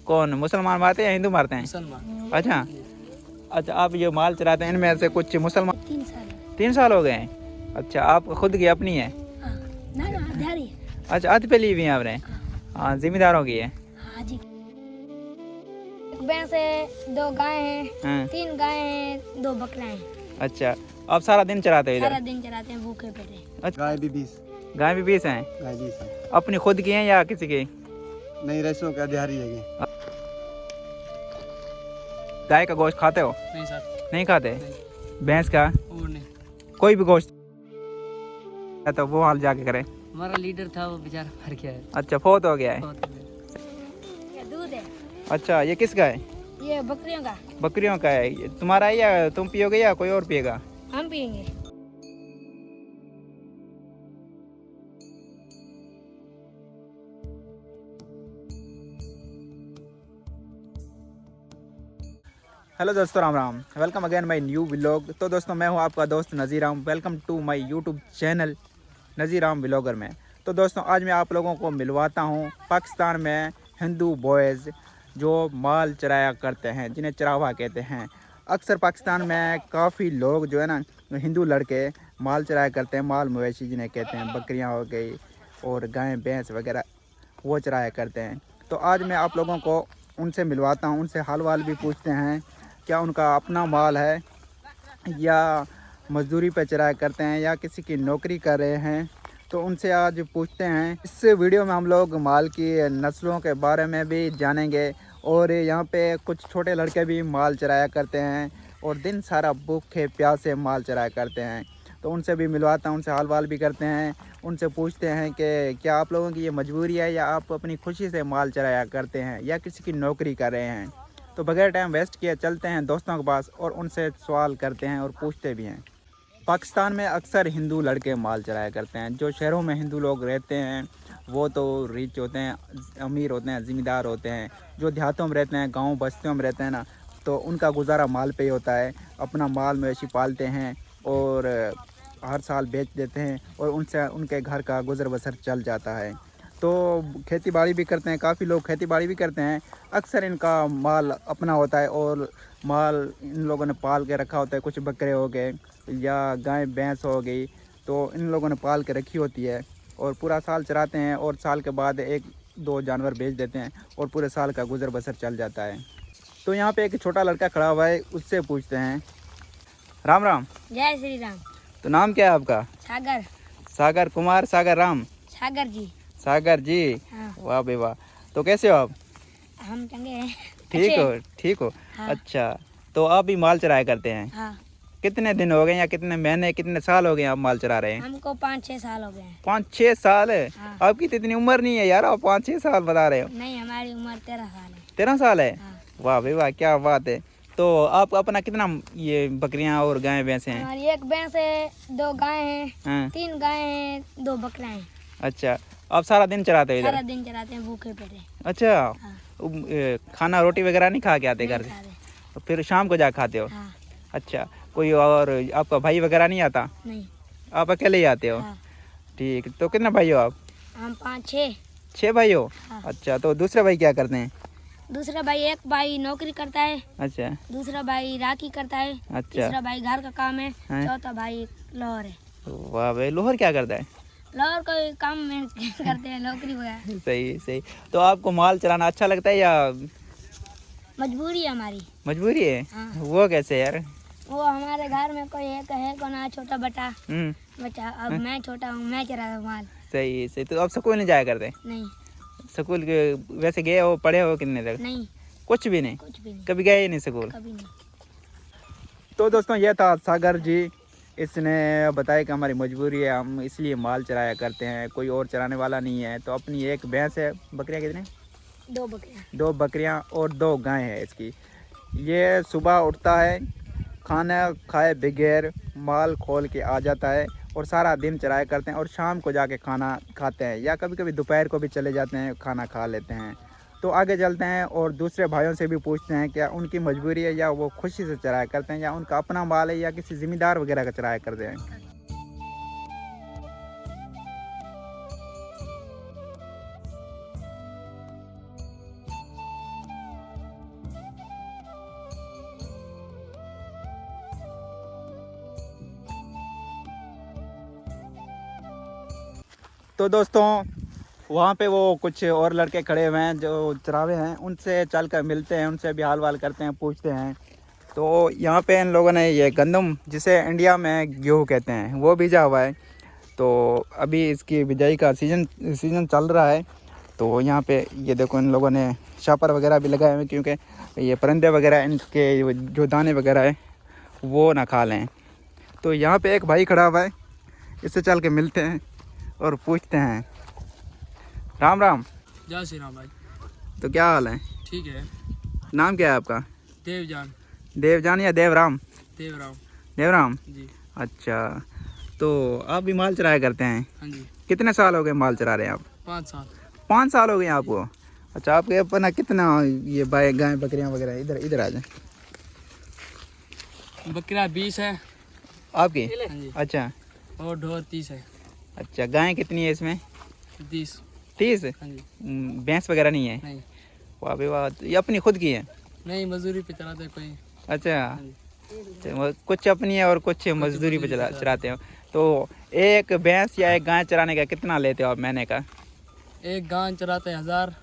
कौन मुसलमान मारते हैं या हिंदू मारते हैं? मुसलमान। अच्छा अच्छा, आप जो माल चराते हैं इनमें से कुछ मुसलमान? 3 साल। 3 साल हो गए हैं। अच्छा, आप खुद की अपनी है? हाँ, ना ना आधारी है। अच्छा, अध पे ली हुई है आपने? हाँ, जिम्मेदारों की है। हाँ जी। एक भैंस है, 2 गाय हैं, हाँ। 3 गाय हैं, 2 बकरियां हैं। अच्छा, आप सारा दिन चराते हो सारा इधर? दिन चलाते हैं भूखे पेटे। अच्छा, गाय भी 20। गाय भी 20 हैं? गाय 20 है। अपनी खुद की हैं या किसी की? नहीं, रैसों का दिहाड़ी है। गाय का गोश्त खाते हो? नहीं सर। नहीं खाते? नहीं। भैंस का? और नहीं। कोई भी गोश्त है तो वो हाल जाके करे। हमारा लीडर था, वो बेचारा मर गया है। अच्छा, फोत हो गया है। ये दूध है, अच्छा, ये किसका है? ये बकरियों का। बकरियों का है। ये तुम्हारा है या तुम पियोगे या कोई और पिएगा? हम पियेंगे। हेलो दोस्तों, Ram Ram. Welcome again my new vlog. तो दोस्तों, मैं हूं आपका दोस्त Nazir Ram. Welcome to my YouTube channel Nazir Ram vlogger में। तो दोस्तों, आज मैं आप लोगों को मिलवाता हूं पाकिस्तान में हिंदू बॉयज़ जो माल चराया करते हैं, जिन्हें चरावा कहते हैं। अक्सर पाकिस्तान में काफ़ी लोग जो है ना, हिंदू लड़के माल चराया करते हैं। माल मवेशी जिन्हें कहते हैं, बकरियाँ हो गई और गाय भैंस वगैरह, वो चराया करते हैं। तो आज मैं आप लोगों को उनसे मिलवाता हूँ, उनसे हाल वाल भी पूछते हैं, क्या उनका अपना माल है या मजदूरी पर चराया करते हैं या किसी की नौकरी कर रहे हैं। तो उनसे आज पूछते हैं। इस वीडियो में हम लोग माल की नस्लों के बारे में भी जानेंगे और यहाँ पे कुछ छोटे लड़के भी माल चराया करते हैं और दिन सारा भूखे प्यासे माल चराया करते हैं। तो उनसे भी मिलवाता हूँ, उनसे हाल वाल भी करते हैं, उनसे पूछते हैं कि क्या आप लोगों की ये मजबूरी है या आप अपनी खुशी से माल चराया करते हैं या किसी की नौकरी कर रहे हैं। तो बगैर टाइम वेस्ट किए चलते हैं दोस्तों के पास और उनसे सवाल करते हैं और पूछते भी हैं। पाकिस्तान में अक्सर हिंदू लड़के माल चराया करते हैं। जो शहरों में हिंदू लोग रहते हैं वो तो रिच होते हैं, अमीर होते हैं, ज़िम्मेदार होते हैं। जो देहातों में रहते हैं, गाँव बस्तियों में रहते हैं ना, तो उनका गुजारा माल पे ही होता है। अपना माल मवेशी पालते हैं और हर साल बेच देते हैं और उनसे उनके घर का गुजर बसर चल जाता है। तो खेती बाड़ी भी करते हैं, काफ़ी लोग खेती बाड़ी भी करते हैं। अक्सर इनका माल अपना होता है और माल इन लोगों ने पाल के रखा होता है। कुछ बकरे हो गए या गाय भैंस हो गई, तो इन लोगों ने पाल के रखी होती है और पूरा साल चराते हैं और साल के बाद 1-2 जानवर बेच देते हैं और पूरे साल का गुजर बसर चल जाता है। तो यहाँ पे एक छोटा लड़का खड़ा हुआ है, उससे पूछते हैं। राम राम। जय श्री राम। तो नाम क्या है आपका? सागर। सागर कुमार, सागर राम? सागर जी। सागर जी। हाँ। वाह बे वाह। तो कैसे हो आप? हम चंगे हैं। ठीक अच्छे हो? हैं। ठीक हो। हाँ। अच्छा, तो आप भी माल चराया करते हैं? हाँ। कितने दिन हो गए या कितने महीने, कितने साल हो गए आप माल चरा रहे हैं? हमको 5-6 साल हो गए हैं। 5-6 साल है? हाँ। आपकी तो इतनी उम्र नहीं है यार, आप 5-6 साल बता रहे हो। नहीं, हमारी उम्र 13 साल है। 13 साल है? हाँ। वाह भाई वाह, क्या बात है। तो आप अपना कितना ये बकरियां और गाय भैंसे हैं? हमारी एक भैंस है, 2 गाय हैं, हाँ। 3 गाय हैं, 2 बकरियां हैं। अच्छा, आप सारा दिन चराते हो सारा इधर? दिन चलाते हैं भूखे पेटे। अच्छा। हाँ। खाना रोटी वगैरह नहीं खा के आते घर नहीं से? खा रहे। तो फिर शाम को जा खाते हो? हाँ। अच्छा, कोई और आपका भाई वगैरह नहीं आता? नहीं। आप अकेले ही आते हो? हाँ। ठीक। तो कितने भाई हो आप? हम 5-6। 6 भाई हो? हाँ। अच्छा, तो दूसरे भाई क्या करते हैं? दूसरा भाई, एक भाई नौकरी करता है, अच्छा दूसरा भाई राखी करता है, अच्छा। तीसरा भाई घर का काम है, हाँ। चौथा भाई लोहर है। वाह भाई, लोहर क्या करता है? लोहर कोई काम में करते हैं, नौकरी वगैरह। सही सही। तो आपको माल चलाना अच्छा लगता है या मजबूरी है हमारी। मजबूरी है? हाँ। वो कैसे यार? वो हमारे घर में कोई एक है को ना, छोटा बटा बच्चा। अब हाँ। मैं छोटा हूँ, मैं चला रहा हूँ माल। सही सही। तो आप स्कूल नहीं जाया करते? नहीं। स्कूल के वैसे गए हो, पढ़े हो कितने तक? नहीं, कुछ भी नहीं? कुछ भी नहीं। कभी गए ही नहीं स्कूल? कभी नहीं। तो दोस्तों, ये था सागर जी। इसने बताया कि हमारी मजबूरी है, हम इसलिए माल चराया करते हैं, कोई और चराने वाला नहीं है। तो अपनी एक भैंस है, बकरियाँ कितने? 2 बकरियाँ। 2 बकरियाँ और 2 गाय है इसकी। ये सुबह उठता है, खाना खाए बगैर माल खोल के आ जाता है और सारा दिन चराया करते हैं और शाम को जाके खाना खाते हैं या कभी कभी दोपहर को भी चले जाते हैं, खाना खा लेते हैं। तो आगे चलते हैं और दूसरे भाइयों से भी पूछते हैं क्या उनकी मजबूरी है या वो खुशी से चराया करते हैं या उनका अपना माल है या किसी ज़िम्मेदार वगैरह का चराया करते हैं। तो दोस्तों वहाँ पे वो कुछ और लड़के खड़े हुए हैं जो चरावे हैं, उनसे चल कर मिलते हैं, उनसे भी हाल वाल करते हैं, पूछते हैं। तो यहाँ पे इन लोगों ने ये गंदम, जिसे इंडिया में गेहूँ कहते हैं, वो बीजा हुआ है। तो अभी इसकी बिजाई का सीज़न चल रहा है। तो यहाँ पे ये देखो इन लोगों ने छापर वगैरह भी लगाए हुए हैं, क्योंकि ये परिंदे वगैरह इनके जो दाने वगैरह है वो ना खा लें। तो यहाँ पे एक भाई खड़ा हुआ है, इससे चल के मिलते हैं और पूछते हैं। राम राम। जय श्री राम भाई। तो क्या हाल है? ठीक है। नाम क्या है आपका? देवजान। देवजान या देवराम? देवराम। देवराम, जी। अच्छा। तो आप भी माल चराया करते हैं? हाँ जी। कितने साल हो गए माल चरा रहे हैं आप? 5 साल। 5 साल हो गए आपको? अच्छा, आपके अपना कितना ये गाय बकरियां वगैरह? इधर इधर आ जाए। बकरियाँ 20 है आपकी? हाँ जी। अच्छा और ढोर 30 है। अच्छा, गाय कितनी है इसमें? 30। 30? हाँ जी। भैंस वगैरह नहीं है? नहीं। वाह भाई वाह, तो ये अपनी खुद की है? नहीं, मजदूरी पे चलाते कोई। अच्छा, हाँ जी। तो कुछ अपनी है और कुछ मजदूरी पे चराते हो। तो एक भैंस या एक गाय चराने का कितना लेते हो आप महीने का? एक गाय चराते 1000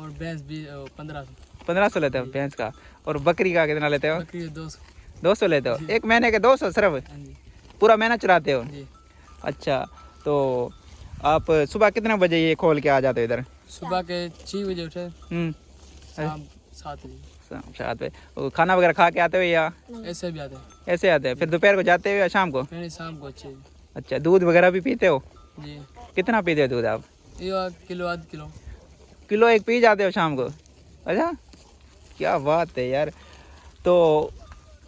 और भैंस भी 1500। 1500 लेते हो भैंस का? और बकरी का कितना लेते हो? बकरी 200। 200 लेते हो? एक महीने के 200 सिर्फ? हाँ जी। पूरा महीना चराते हो? जी। अच्छा, तो आप सुबह कितने बजे ये खोल के आ जाते हो इधर? सुबह के 6 बजे उठे, शाम 7 बजे। 7 बजे। वो खाना वगैरह खा के आते हो या ऐसे भी आते हैं। ऐसे आते हैं? फिर दोपहर को जाते हो या शाम को? फिर शाम को 6 बजे। अच्छा, दूध वगैरह भी पीते हो? जी। कितना पीते हो दूध आप? ये किलो आध किलो। किलो एक पी जाते हो शाम को? अच्छा, क्या बात है यार। तो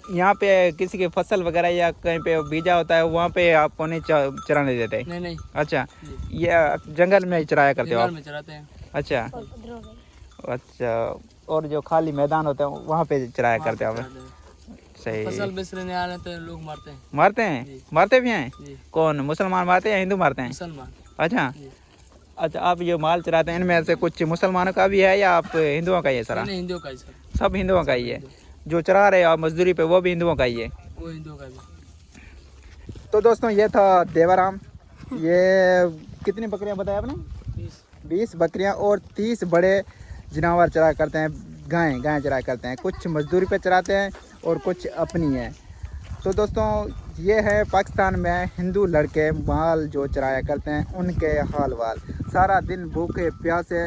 यहाँ पे किसी की फसल वगैरह या कहीं पे बीजा होता है, वहाँ पे आपको नहीं चराने देते? नहीं नहीं। अच्छा, जी। ये जंगल में ही चराया करते हो जंगल आप? में चराते हैं। अच्छा अच्छा, और जो खाली मैदान होता है वहाँ पे चराया वहाँ करते पे हो आप? चराते हैं। सही। फसल बेचने आ रहे तो लोग मारते हैं। मारते हैं? जी। मारते भी हैं? जी। कौन, मुसलमान मारते हैं या हिंदू मारते हैं? मुसलमान। अच्छा जी। अच्छा, आप जो माल चराते हैं इनमें से कुछ मुसलमानों का भी है या आप हिंदुओं का ही है सारा? नहीं, हिंदुओं का ही सर। सब हिंदुओं का ही है? हिंदू। जो चरा रहे हो आप मजदूरी पे वो भी हिंदुओं का ही है? वो हिंदुओं का भी। तो दोस्तों ये था देवाराम। ये कितनी बकरियां बताया आपने? 20 बकरियां और 30 बड़े जानवर चरा करते हैं। गाय चरा करते हैं, कुछ मजदूरी पे चराते हैं और कुछ अपनी है। तो दोस्तों ये है पाकिस्तान में हिंदू लड़के माल जो चराया करते हैं उनके हाल वाल। सारा दिन भूखे प्यासे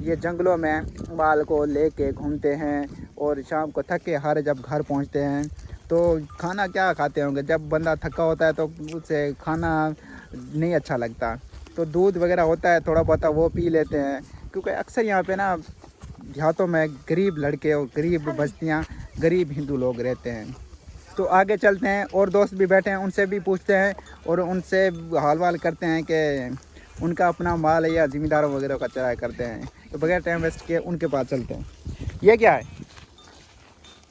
ये जंगलों में माल को लेके घूमते हैं और शाम को थके हारे जब घर पहुंचते हैं तो खाना क्या खाते होंगे? जब बंदा थका होता है तो उसे खाना नहीं अच्छा लगता, तो दूध वगैरह होता है थोड़ा बहुत वो पी लेते हैं। क्योंकि अक्सर यहाँ पे ना देहातों में गरीब लड़के और गरीब बस्तियाँ, गरीब हिंदू लोग रहते हैं। तो आगे चलते हैं, और दोस्त भी बैठे हैं, उनसे भी पूछते हैं और उनसे हाल वाल करते हैं कि उनका अपना माल है या ज़िम्मेदारों वगैरह का चराया करते हैं। तो बगैर टाइम वेस्ट किए उनके पास चलते हैं। ये क्या है?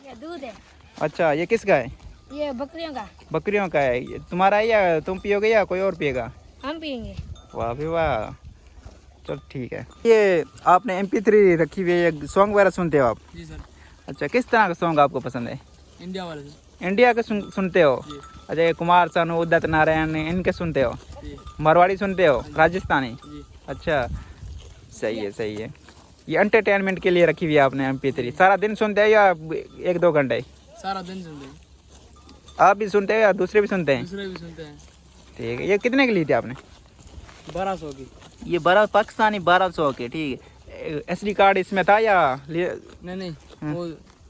ये दूध है। अच्छा, ये किसका है? ये बकरियों का। बकरियों का है? ये तुम्हारा है या तुम पियोगे या कोई और पिएगा? हम पियेंगे। वाह भी वाह, चल ठीक है। ये आपने MP3 रखी हुई है, ये सॉन्ग वगैरह सुनते हो आप? जी सर। अच्छा, किस तरह का सॉन्ग आपको पसंद है? इंडिया वाले से। इंडिया के सुनते हो? जी। अच्छा, ये कुमार सानू, उदित नारायण, इनके सुनते हो? जी। मारवाड़ी सुनते हो? राजस्थानी? जी। अच्छा, सही है सही है। ये एंटरटेनमेंट के लिए रखी हुई है आपने MP3? सारा दिन सुनते हो या 1-2 घंटे? सारा दिन सुनते हैं। आप भी सुनते हो या दूसरे भी सुनते हैं? दूसरे भी सुनते हैं। ठीक है। ये कितने की ली थी आपने? 1200 की। ये 12 पाकिस्तानी 1200 के? ठीक है। SD कार्ड इसमें था या नहीं वो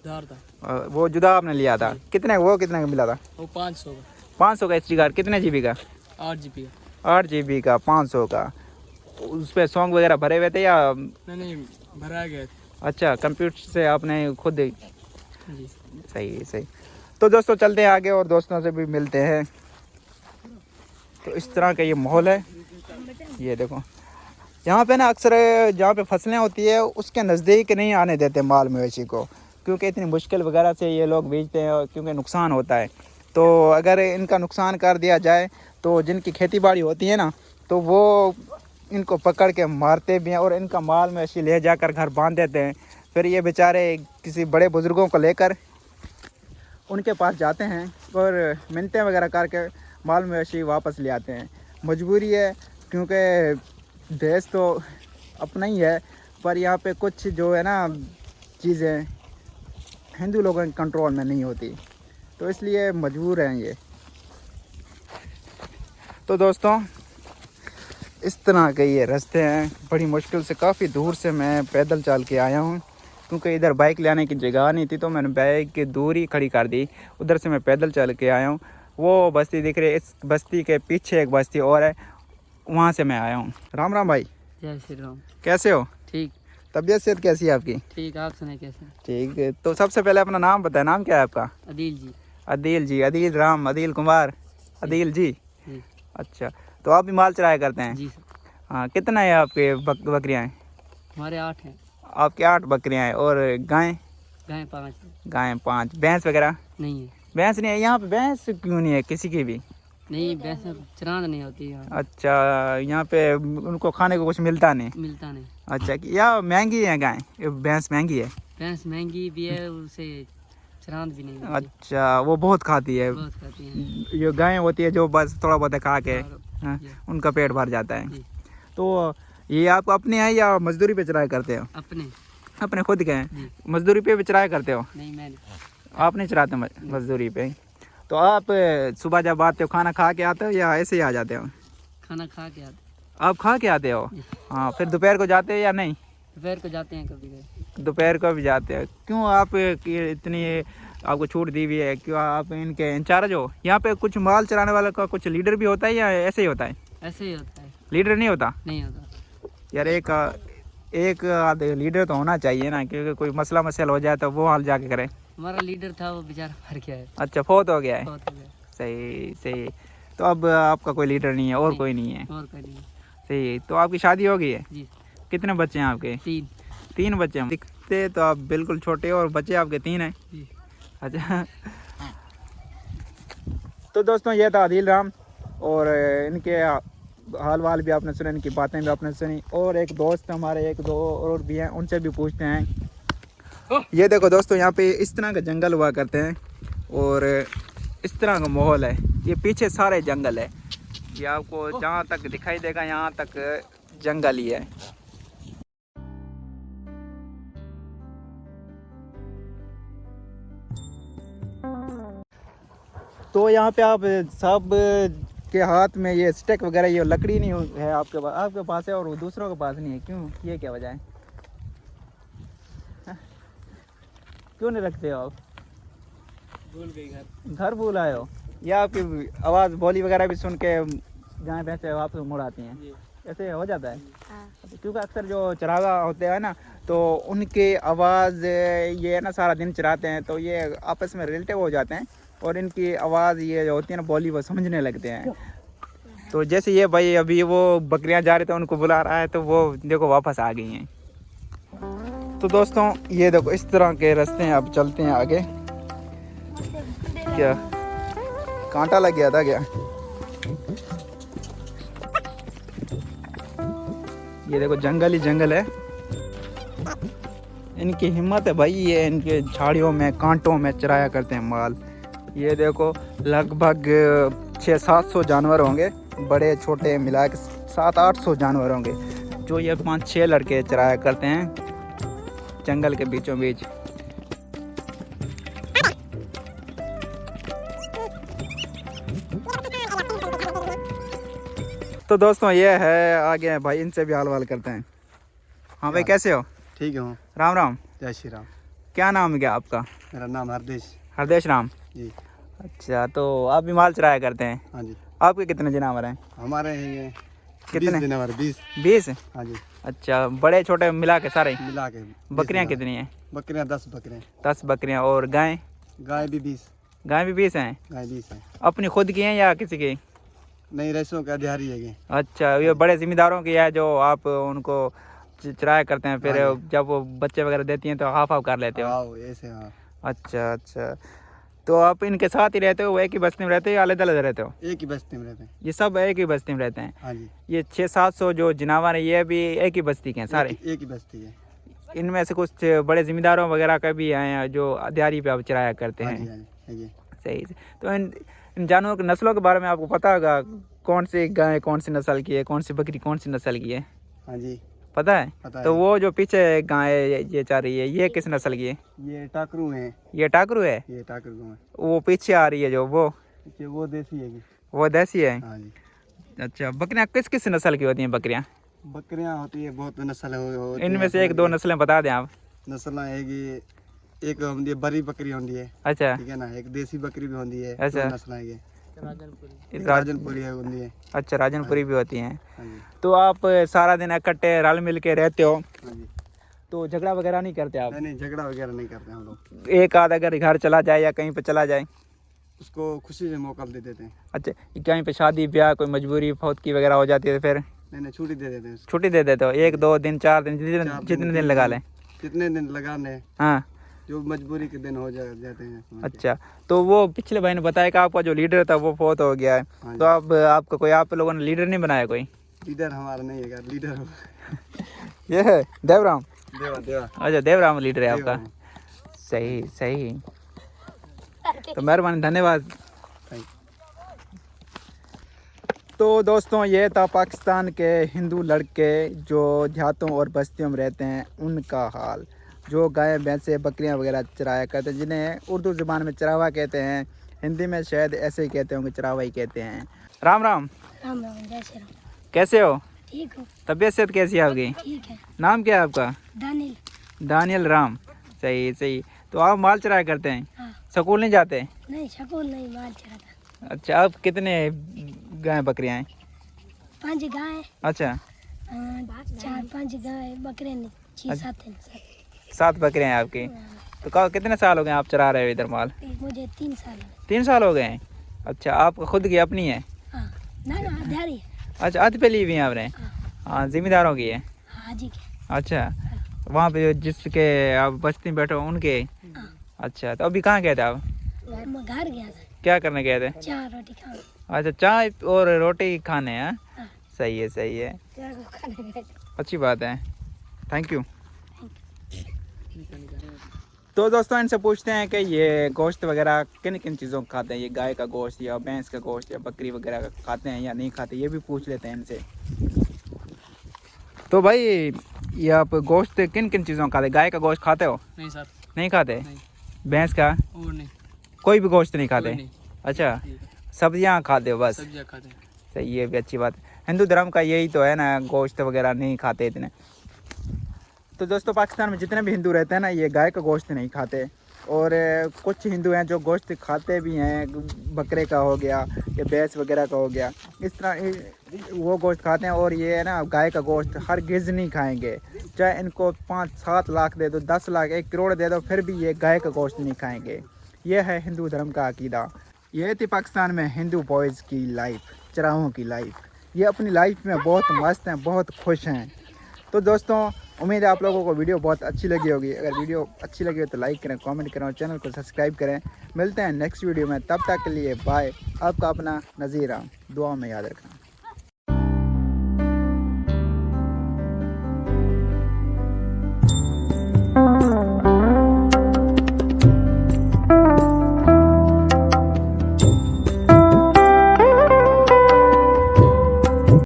धार था। वो जुदा आपने लिया था? कितने का मिला था? वो 500 का। 500 का SD कार्ड? कितने GB का? 8 GB का। 8 GB का 500 का। उस पर सॉन्ग वगैरह भरे हुए थे या? नहीं भरा गया। अच्छा, कंप्यूटर से आपने खुद? जी। सही सही। तो दोस्तों चलते हैं आगे और दोस्तों से भी मिलते हैं। तो इस तरह का ये माहौल है। ये देखो यहाँ पे ना अक्सर जहाँ पे फसलें होती है उसके नज़दीक नहीं आने देते माल मवेशी को, क्योंकि इतनी मुश्किल वगैरह से ये लोग बेचते हैं और क्योंकि नुकसान होता है। तो अगर इनका नुकसान कर दिया जाए तो जिनकी खेती बाड़ी होती है ना, तो वो इनको पकड़ के मारते भी हैं और इनका माल मवेशी ले जाकर घर बांध देते हैं। फिर ये बेचारे किसी बड़े बुज़ुर्गों को लेकर उनके पास जाते हैं और मिन्नतें वगैरह करके माल मवेशी वापस ले आते हैं। मजबूरी है, क्योंकि देश तो अपना ही है, पर यहाँ पे कुछ जो है ना चीज़ें हिंदू लोगों के कंट्रोल में नहीं होती, तो इसलिए मजबूर हैं ये। तो दोस्तों इस तरह के ये रास्ते हैं, बड़ी मुश्किल से काफ़ी दूर से मैं पैदल चल के आया हूँ, क्योंकि इधर बाइक ले आने की जगह नहीं थी, तो मैंने बाइक की दूर ही खड़ी कर दी। उधर से मैं पैदल चल के आया हूँ। वो बस्ती दिख रही है, इस बस्ती के पीछे एक बस्ती और है, वहाँ से मैं आया हूँ। राम राम भाई, जय श्री राम। कैसे हो? ठीक तबीयत सेहत कैसी है आपकी? ठीक, आप सुने कैसे? ठीक है, तो सबसे पहले अपना नाम बताएं, नाम क्या है आपका? अदील जी। अदील जी, अदील राम, अदील कुमार, अदील जी। जी अच्छा, तो आप भी माल चराया करते हैं? जी सर। हाँ, कितना है आपके बकरियाँ हैं? हमारे 8 हैं। आपके 8 बकरियाँ हैं, और गाय? गाय 5 हैं। गाय 5। भैंस वगैरह? नहीं है। भैंस नहीं है यहाँ पे? भैंस क्यों नहीं है किसी की भी? नहीं, भैंस चरांद नहीं होती यहाँ। अच्छा, यहाँ पे उनको खाने को कुछ मिलता नहीं? मिलता नहीं। अच्छा, या महंगी है गाय? भैंस महंगी है? भैंस महंगी भी है, उसे चरांद भी नहीं मिलती। अच्छा, वो बहुत खाती है? बहुत खाती हैं। ये गाय होती है जो बस थोड़ा बहुत खा के और हाँ, ये उनका पेट भर जाता है। जी। तो ये आप अपने हैं या मजदूरी पे चराया करते हो? अपने। अपने खुद के हैं? जी। मजदूरी पे भी चराया करते हो? नहीं, मैंने। आप नहीं चराते मजदूरी पे? तो आप सुबह जब आते हो खाना खा के आते हो या ऐसे ही आ जाते हो? खाना खा के आते। आप खा के आते हो? जी। हाँ, फिर दोपहर को जाते हो या नहीं? दोपहर को जाते हैं कभी कभी। दोपहर को भी जाते हो? क्यों आप इतनी आपको छूट दी हुई है? क्यों आप इनके इंचार्ज हो? यहाँ पे कुछ माल चराने वाला का कुछ लीडर भी होता है या ऐसे ही होता है? ऐसे ही होता है। लीडर नहीं होता? नहीं होता। यार एक आधे लीडर तो होना चाहिए ना, क्योंकि कोई मसला मसल हो जाए तो वो हाल जाके करे। हमारा लीडर था, वो बेचारा मर गया है। अच्छा, फौत हो गया है? बहुत हो गया। सही सही। तो अब आपका कोई लीडर नहीं है और नहीं। कोई नहीं है? और कोई नहीं। सही। तो आपकी शादी हो गई है? जी। कितने बच्चे हैं आपके? 3। 3 बच्चे हैं? दिखते तो आप बिल्कुल छोटे और बच्चे आपके 3 हैं? जी। अच्छा। तो दोस्तों ये था आदिल राम, और इनके हाल वाल भी आपने सुने, इनकी बातें भी आपने सुनी। और एक दोस्त हमारे, एक दो और भी हैं, उनसे भी पूछते हैं। ये देखो दोस्तों, यहाँ पे इस तरह का जंगल हुआ करते हैं और इस तरह का माहौल है। ये पीछे सारे जंगल है, ये आपको जहाँ तक दिखाई देगा यहाँ तक जंगल ही है। तो यहाँ पे आप सब के हाथ में ये स्टेक वगैरह, ये लकड़ी नहीं है आपके पास? आपके पास है और दूसरों के पास नहीं है, क्यों? ये क्या वजह है? क्यों नहीं रखते हो आप? भूल गई घर। घर भूल आए हो, या आपकी आवाज़ बोली वगैरह भी सुन के गाय भैंसे आपसे मुड़ आती हैं? जी। ऐसे हो जाता है? हाँ। क्योंकि अक्सर जो चरागा होते हैं ना, तो उनकी आवाज़ ये ना सारा दिन चराते हैं, तो ये आपस में रिलेटिव हो जाते हैं और इनकी आवाज़ ये जो होती है ना बोली, वो समझने लगते हैं। तो जैसे ये भाई अभी वो बकरियां जा रहे थे, उनको बुला रहा है, तो वो देखो वापस आ गई हैं। तो दोस्तों ये देखो इस तरह के रास्ते हैं, अब चलते हैं आगे। क्या कांटा लग गया था क्या? ये देखो जंगल ही जंगल है। इनकी हिम्मत है भाई, ये इनके झाड़ियों में कांटों में चराया करते हैं माल। ये देखो लगभग 600-700 जानवर होंगे, बड़े छोटे मिला के 700-800 जानवर होंगे, जो ये 5-6 लड़के चराया करते हैं जंगल के बीचों बीच। तो दोस्तों ये है आगे हैं भाई, इनसे भी हाल वाल करते हैं। हाँ भाई, कैसे हो? ठीक हूँ। राम राम। जय श्री राम। क्या नाम है क्या आपका? मेरा नाम हरदेश हरदेश राम जी। अच्छा, तो आप भी माल चराया करते हैं? हाँ जी। आपके कितने जानवर हैं? हमारे हैं ये कितने? 20 जानवर। 20? हाँ जी। अच्छा, बड़े छोटे मिला के सारे? मिला के बकरियां कितनी हैं? बकरियां 10 बकरियां। 10 बकरियां। और गाय? गाय भी 20। गाय भी 20 हैं? गाय 20 है। अपनी खुद की हैं या किसी की? नहीं, रईसों का दिहाड़ी है ये। अच्छा, ये बड़े जिम्मेदारों की है जो आप उनको चराया करते हैं, फिर हाँ जब वो बच्चे वगैरह देती हैं तो हाफ हाफ कर लेते हो? आओ ऐसे। हाँ। अच्छा अच्छा, तो आप इनके साथ ही रहते हो? वो एक ही बस्ती में रहते हो या अलग अलग रहते हो? एक ही बस्ती में रहते हैं। ये सब एक ही बस्ती में रहते हैं? हाँ जी। ये 600-700 जो जानवर हैं ये भी एक ही बस्ती के हैं सारे? एक ही बस्ती है। इनमें से कुछ बड़े जिम्मेदारों वगैरह का भी हैं जो दिहाड़ी पे आप चराया करते हाँ हैं? जी, हाँ जी, है ये। सही से। तो इन जानवरों की नस्लों के बारे में आपको पता होगा, कौन सी गाय कौन सी नस्ल की है, कौन सी बकरी कौन सी नस्ल की है? हाँ जी पता है? पता तो है। वो जो पीछे गाय ये चाह रही है, ये किस नस्ल की है? ये टाकरू है। ये टाकरू है। ये टाकरू है। वो पीछे आ रही है जो वो देसी है। वो देसी है। हाँ जी। अच्छा, बकरियां किस किस नस्ल की होती हैं बकरियां? बकरियां होती है बहुत नस्ल होती इनमें हैं, से एक दो नस्लें बता दें आप। नस्ल है कि एक होती है बड़ी बकरी होती है, अच्छा ठीक है ना, एक देसी बकरी भी होती है। अच्छा। दो नस्ल है ये। राजनपुरी राजनपुरी है होती है। अच्छा, राजनपुरी भी होती हैं। हाँ जी। तो आप सारा दिन इकट्ठे रल मिल के रहते हो, हाँ जी। तो झगड़ा वगैरह नहीं करते आप? नहीं झगड़ा वगैरह नहीं करते हम लोग। एक आध अगर घर चला जाए या कहीं पे चला जाए, उसको खुशी से मौका दे देते हैं। अच्छा कहीं पे शादी ब्याह कोई मजबूरी फौत की वगैरह हो जाती है तो फिर नहीं छुट्टी दे देते हैं उसको। छुट्टी दे देते हो? 1 2 दिन 4 दिन जितने दिन लगा लें। जितने दिन लगाने, हाँ जो मजबूरी के दिन हो जाते हैं समझ के। अच्छा। तो वो पिछले भाई ने बताया कि आपका जो लीडर था वो फौत हो गया है, हाँ तो अब आपका कोई, आप लोगों ने लीडर नहीं बनाया कोई? लीडर हमारा नहीं है, लीडर ये है देवराम। देवा देवा अच्छा, देवराम लीडर है आपका। देवा। सही सही, तो मेहरबानी, धन्यवाद। तो दोस्तों ये था पाकिस्तान के हिंदू लड़के जो देहातों और बस्तियों में रहते हैं, उनका हाल, जो गाय भैंसे बकरियां वगैरह चराया करते हैं, जिन्हें उर्दू ज़ुबान में चरावा कहते हैं, हिंदी में शायद ऐसे ही कहते होंगे, चरावा ही कहते हैं। राम राम। राम राम, जय श्री राम। कैसे हो? ठीक हो? तबीयत सेहत कैसी है आपकी? ठीक है। नाम क्या है आपका? दानिल। दानियल राम। सही सही। तो आप माल चराया करते हैं? हाँ। स्कूल नहीं जाते? नहीं स्कूल नहीं, माल चराता। अच्छा, आप कितने गाय बकरियां हैं? 5 गाय, अच्छा 4-5 गाय, बकरे नहीं, 6-7 हैं। 7 बकरियां हैं आपकी। तो कितने साल हो गए आप चरा रहे हो इधर माल? मुझे 3 साल है। 3 साल हो गए हैं। अच्छा, आपको खुद की अपनी है? हाँ ना ना, आधारी है। अच्छा, अध पे ली हुई है आपने? हाँ, जिम्मेदारों की है। हाजी के। अच्छा, वहाँ पे जिसके आप बस्ती में बैठे हो उनके? हाँ। अच्छा, तो अभी कहाँ गए थे आप? मैं घर गया था, क्या करने गए थे? चाय रोटी खाने। अच्छा, चाय और रोटी खाने हैं? हाँ। सही है सही है, चाय को खाने गए थे। अच्छी बात है, थैंक यू। तो दोस्तों इनसे पूछते हैं कि ये गोश्त वगैरह किन किन चीज़ों का खाते हैं, ये गाय का गोश्त या भैंस का गोश्त या बकरी वगैरह का खाते हैं या नहीं खाते, ये भी पूछ लेते हैं इनसे। तो भाई ये आप गोश्त किन किन चीज़ों का खाते हैं? गाय का गोश्त खाते हो? नहीं सर, नहीं खाते? नहीं। भैंस का? और नहीं, कोई भी गोश्त नहीं कोई खाते? नहीं। अच्छा, जी, सब्जियां खाते हो बस? सब्जियां खाते हैं। सही, ये भी अच्छी बात है। हिंदू धर्म का यही तो है ना, गोश्त वगैरह नहीं खाते इतने। तो दोस्तों पाकिस्तान में जितने भी हिंदू रहते हैं ना, ये गाय का गोश्त नहीं खाते, और कुछ हिंदू हैं जो गोश्त खाते भी हैं, बकरे का हो गया या भैंस वगैरह का हो गया, इस तरह वो गोश्त खाते हैं। और ये है ना, गाय का गोश्त हरगिज़ नहीं खाएंगे, चाहे इनको 5-7 लाख दे दो, 10 लाख 1 करोड़ दे दो, फिर भी ये गाय का गोश्त नहीं खाएंगे। ये है हिंदू धर्म का अकीदा। ये थी पाकिस्तान में हिंदू बॉयज़ की लाइफ, चराहों की लाइफ। ये अपनी लाइफ में बहुत मस्त हैं, बहुत खुश हैं। तो दोस्तों उम्मीद है आप लोगों को वीडियो बहुत अच्छी लगी होगी। अगर वीडियो अच्छी लगी हो तो लाइक करें, कमेंट करें और चैनल को सब्सक्राइब करें। मिलते हैं नेक्स्ट वीडियो में, तब तक के लिए बाय। आपका अपना नज़ीर राम, दुआ में याद रखना।